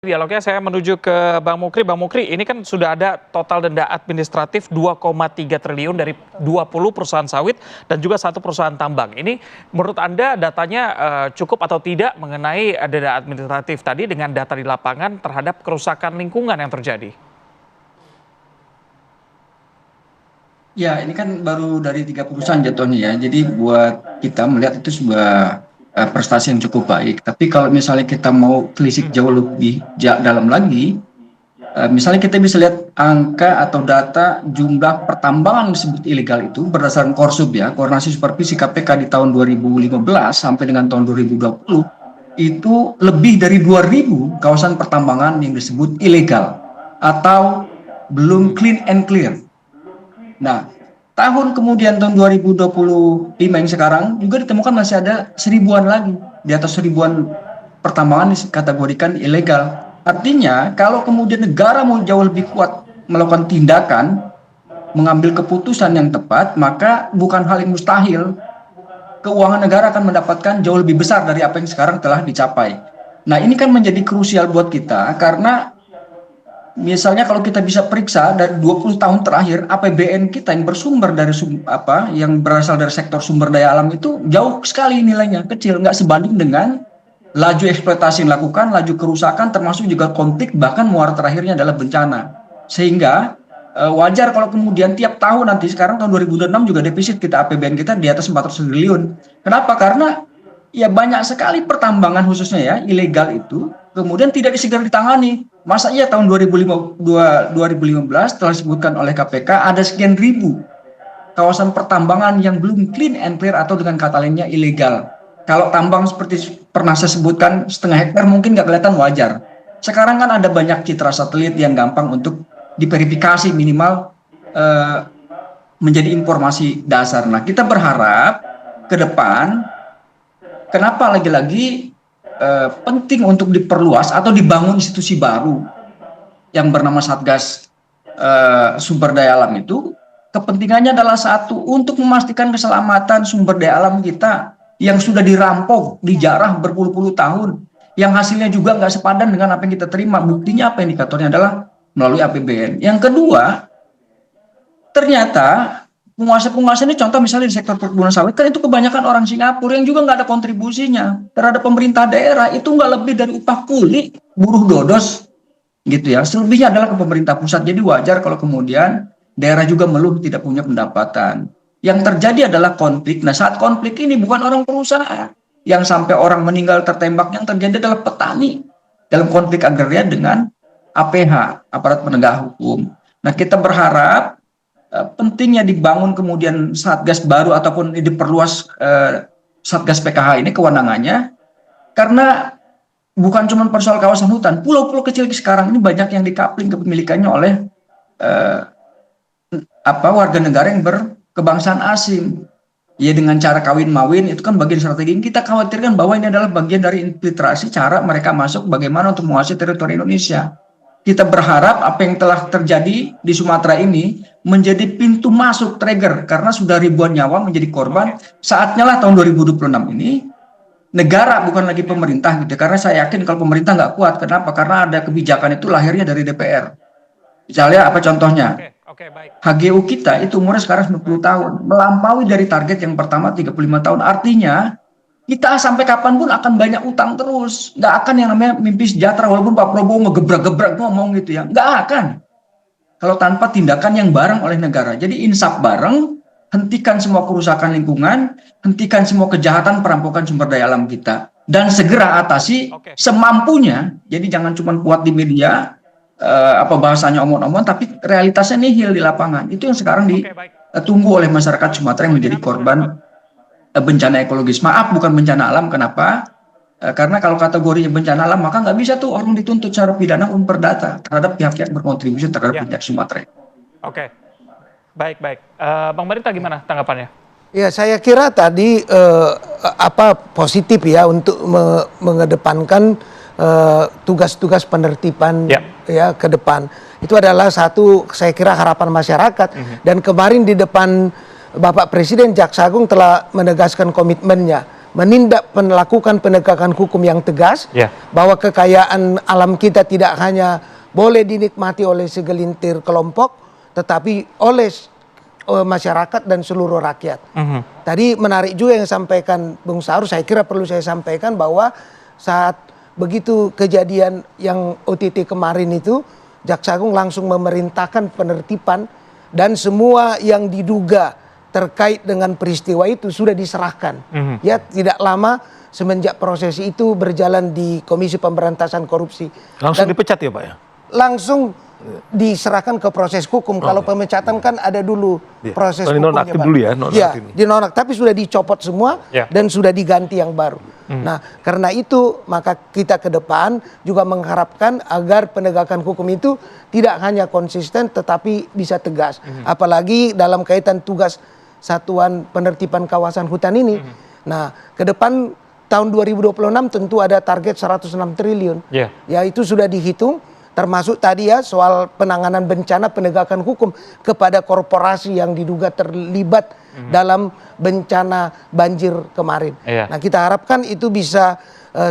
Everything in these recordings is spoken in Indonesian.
Dialognya saya menuju ke Bang Mukri. Bang Mukri, ini kan sudah ada total denda administratif 2,3 triliun dari 20 perusahaan sawit dan juga satu perusahaan tambang. Ini menurut Anda datanya cukup atau tidak mengenai denda administratif tadi dengan data di lapangan terhadap kerusakan lingkungan yang terjadi? Ya, ini kan baru dari 3 perusahaan jatuhnya ya. Jadi buat kita melihat itu sebuah prestasi yang cukup baik. Tapi kalau misalnya kita mau telisik jauh lebih dalam lagi, misalnya kita bisa lihat angka atau data jumlah pertambangan yang disebut ilegal itu berdasarkan Korsub ya, Koordinasi Supervisi KPK di tahun 2015 sampai dengan tahun 2020 itu lebih dari 2.000 kawasan pertambangan yang disebut ilegal atau belum clean and clear. Nah, tahun kemudian tahun 2025 yang sekarang juga ditemukan masih ada seribuan lagi, di atas seribuan pertambangan dikategorikan ilegal. Artinya, kalau kemudian negara mau jauh lebih kuat melakukan tindakan, mengambil keputusan yang tepat, maka bukan hal yang mustahil. Keuangan negara akan mendapatkan jauh lebih besar dari apa yang sekarang telah dicapai. Nah, ini kan menjadi krusial buat kita karena misalnya kalau kita bisa periksa dari 20 tahun terakhir APBN kita yang bersumber dari yang berasal dari sektor sumber daya alam itu jauh sekali nilainya, kecil, nggak sebanding dengan laju eksploitasi yang dilakukan, laju kerusakan termasuk juga konflik, bahkan muara terakhirnya adalah bencana. Sehingga wajar kalau kemudian tiap tahun nanti sekarang tahun 2026 juga defisit kita APBN kita di atas 400 triliun. Kenapa? Karena ya banyak sekali pertambangan khususnya ya ilegal itu kemudian tidak disegera ditangani. Masa iya tahun 2015 telah disebutkan oleh KPK ada sekian ribu kawasan pertambangan yang belum clean and clear atau dengan kata lainnya ilegal. Kalau tambang seperti pernah saya sebutkan setengah hektar mungkin nggak kelihatan wajar. Sekarang kan ada banyak citra satelit yang gampang untuk diverifikasi minimal menjadi informasi dasar. Nah, kita berharap ke depan kenapa lagi-lagi penting untuk diperluas atau dibangun institusi baru yang bernama Satgas Sumber Daya Alam itu kepentingannya adalah satu untuk memastikan keselamatan sumber daya alam kita yang sudah dirampok, dijarah berpuluh-puluh tahun, yang hasilnya juga nggak sepadan dengan apa yang kita terima. Buktinya apa, indikatornya adalah melalui APBN. Yang kedua, ternyata penguasa-penguasa ini contoh misalnya di sektor perkebunan sawit kan itu kebanyakan orang Singapura yang juga nggak ada kontribusinya terhadap pemerintah daerah, itu nggak lebih dari upah kuli buruh dodos gitu ya. Selebihnya adalah ke pemerintah pusat. Jadi wajar kalau kemudian daerah juga mengeluh tidak punya pendapatan. Yang terjadi adalah konflik. Nah, saat konflik ini bukan orang pengusaha yang sampai orang meninggal tertembak, yang terjadi adalah petani dalam konflik agraria dengan APH, aparat penegak hukum. Nah, kita berharap pentingnya dibangun kemudian satgas baru ataupun diperluas satgas PKH ini kewenangannya, karena bukan cuma persoal kawasan hutan, pulau-pulau kecil sekarang ini banyak yang dikapling kepemilikannya oleh warga negara yang berkebangsaan asing. Ya, dengan cara kawin mawin itu kan bagian strategi. Kita khawatirkan bahwa ini adalah bagian dari infiltrasi cara mereka masuk bagaimana untuk menguasai teritori Indonesia. Kita berharap apa yang telah terjadi di Sumatera ini menjadi pintu masuk trigger karena sudah ribuan nyawa menjadi korban. Saatnya lah tahun 2026 ini negara bukan lagi pemerintah gitu. Karena saya yakin kalau pemerintah nggak kuat. Kenapa? Karena ada kebijakan itu lahirnya dari DPR. Misalnya apa contohnya? Baik. HGU kita itu umurnya sekarang 90 tahun. Melampaui dari target yang pertama 35 tahun. Artinya kita sampai kapanpun akan banyak utang terus. Nggak akan yang namanya mimpi sejahtera walaupun Pak Prabowo ngegebrak-gebrak ngomong gitu ya. Nggak akan. Kalau tanpa tindakan yang bareng oleh negara. Jadi insaf bareng, hentikan semua kerusakan lingkungan, hentikan semua kejahatan perampokan sumber daya alam kita. Dan segera atasi semampunya. Jadi jangan cuma kuat di media, bahasanya omong-omong, tapi realitasnya nihil di lapangan. Itu yang sekarang ditunggu oleh masyarakat Sumatera yang menjadi korban bencana ekologis. Maaf, bukan bencana alam. Kenapa? Karena kalau kategorinya bencana alam, maka nggak bisa tuh orang dituntut secara pidana umum perdata terhadap pihak-pihak berkontribusi terhadap bencana Sumatera. Oke, baik. Bang Barita gimana tanggapannya? Ya, saya kira tadi positif ya untuk mengedepankan tugas-tugas penertiban ya ke depan. Itu adalah satu saya kira harapan masyarakat. Dan kemarin di depan Bapak Presiden, Jaksa Agung telah menegaskan komitmennya melakukan penegakan hukum yang tegas, bahwa kekayaan alam kita tidak hanya boleh dinikmati oleh segelintir kelompok, tetapi oleh masyarakat dan seluruh rakyat. Tadi menarik juga yang sampaikan Bung Saur, saya kira perlu saya sampaikan bahwa saat begitu kejadian yang OTT kemarin itu, Jaksa Agung langsung memerintahkan penertiban dan semua yang diduga terkait dengan peristiwa itu sudah diserahkan. Ya, tidak lama semenjak proses itu berjalan di Komisi Pemberantasan Korupsi. Langsung dipecat ya Pak ya? Langsung diserahkan ke proses hukum. Kalau pemecatan kan ada dulu proses hukumnya. Nonaktif dulu ya? Dinonaktif, tapi sudah dicopot semua dan sudah diganti yang baru. Nah, karena itu maka kita ke depan juga mengharapkan agar penegakan hukum itu tidak hanya konsisten tetapi bisa tegas. Apalagi dalam kaitan tugas Satuan Penertiban Kawasan Hutan ini. Nah, ke depan tahun 2026 tentu ada target 106 triliun. Ya, itu sudah dihitung, termasuk tadi ya soal penanganan bencana penegakan hukum kepada korporasi yang diduga terlibat dalam bencana banjir kemarin. Nah, kita harapkan itu bisa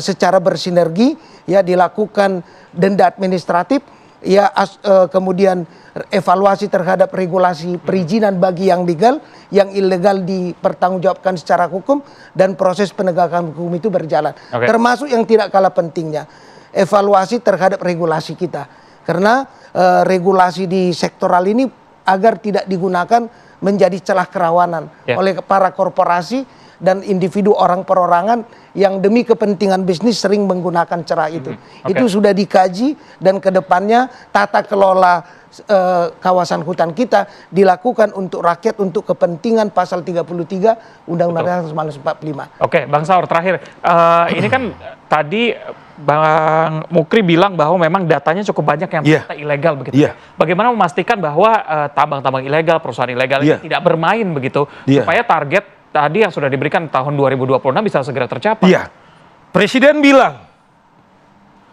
secara bersinergi ya dilakukan denda administratif, ya kemudian evaluasi terhadap regulasi perizinan bagi yang legal, yang ilegal dipertanggungjawabkan secara hukum, dan proses penegakan hukum itu berjalan. Termasuk yang tidak kalah pentingnya, evaluasi terhadap regulasi kita. Karena regulasi di sektoral ini agar tidak digunakan menjadi celah kerawanan oleh para korporasi dan individu orang perorangan yang demi kepentingan bisnis sering menggunakan celah itu. Itu sudah dikaji dan kedepannya tata kelola kawasan hutan kita dilakukan untuk rakyat, untuk kepentingan pasal 33 Undang-Undang 1945. Oke, Bang Saur terakhir, ini kan tadi Bang Mukri bilang bahwa memang datanya cukup banyak yang ternyata ilegal begitu. Bagaimana memastikan bahwa tambang-tambang ilegal, perusahaan ilegal ini tidak bermain begitu supaya target tadi yang sudah diberikan tahun 2026 bisa segera tercapai? Presiden bilang,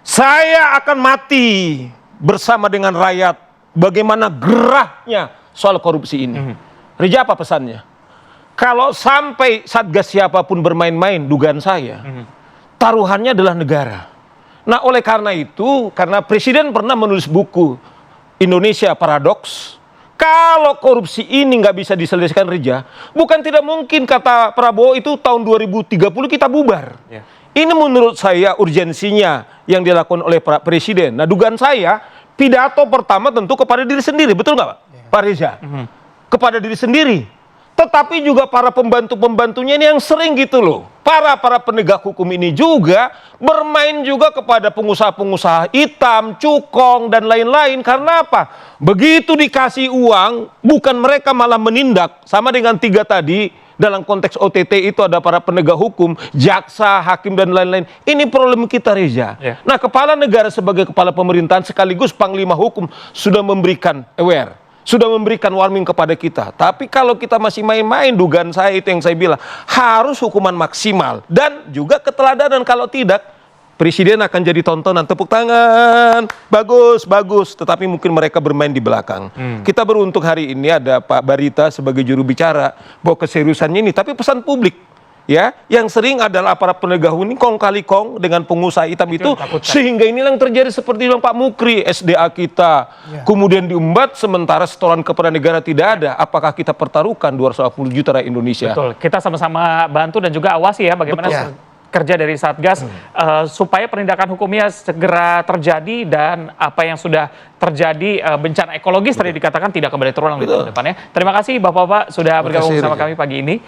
saya akan mati bersama dengan rakyat. Bagaimana gerahnya soal korupsi ini. Rija, apa pesannya? Kalau sampai Satgas siapapun bermain-main, dugaan saya, taruhannya adalah negara. Nah, oleh karena itu, karena Presiden pernah menulis buku Indonesia Paradoks, kalau korupsi ini nggak bisa diselesaikan, Rija, bukan tidak mungkin kata Prabowo itu tahun 2030 kita bubar. Ini menurut saya urgensinya yang dilakukan oleh Pak Presiden. Nah, dugaan saya, pidato pertama tentu kepada diri sendiri, betul nggak Pak Reza? Kepada diri sendiri. Tetapi juga para pembantu-pembantunya ini yang sering gitu loh. Para penegak hukum ini juga bermain juga kepada pengusaha-pengusaha hitam, cukong, dan lain-lain. Karena apa? Begitu dikasih uang, bukan mereka malah menindak. Sama dengan 3 tadi, dalam konteks OTT itu ada para penegak hukum, jaksa, hakim, dan lain-lain. Ini problem kita, Reza. Nah, kepala negara sebagai kepala pemerintahan sekaligus panglima hukum sudah memberikan aware, sudah memberikan warning kepada kita. Tapi kalau kita masih main-main, dugaan saya itu yang saya bilang, harus hukuman maksimal dan juga keteladanan. Kalau tidak, Presiden akan jadi tontonan, tepuk tangan, bagus, bagus. Tetapi mungkin mereka bermain di belakang. Kita beruntung hari ini ada Pak Barita sebagai juru bicara bahwa keseriusannya ini. Tapi pesan publik, ya, yang sering adalah para penegak hukum ini kong kali kong dengan pengusaha hitam itu, sehingga inilah yang terjadi seperti bilang Pak Mukri, SDA kita kemudian diumbat sementara setoran kepada negara tidak ada. Apakah kita pertaruhkan 280 juta rakyat Indonesia? Betul, kita sama-sama bantu dan juga awasi ya bagaimana kerja dari Satgas supaya penindakan hukumnya segera terjadi dan apa yang sudah terjadi bencana ekologis tadi dikatakan tidak kembali terulang di tahun depan ya. Terima kasih Bapak-bapak sudah bergabung bersama kami pagi ini.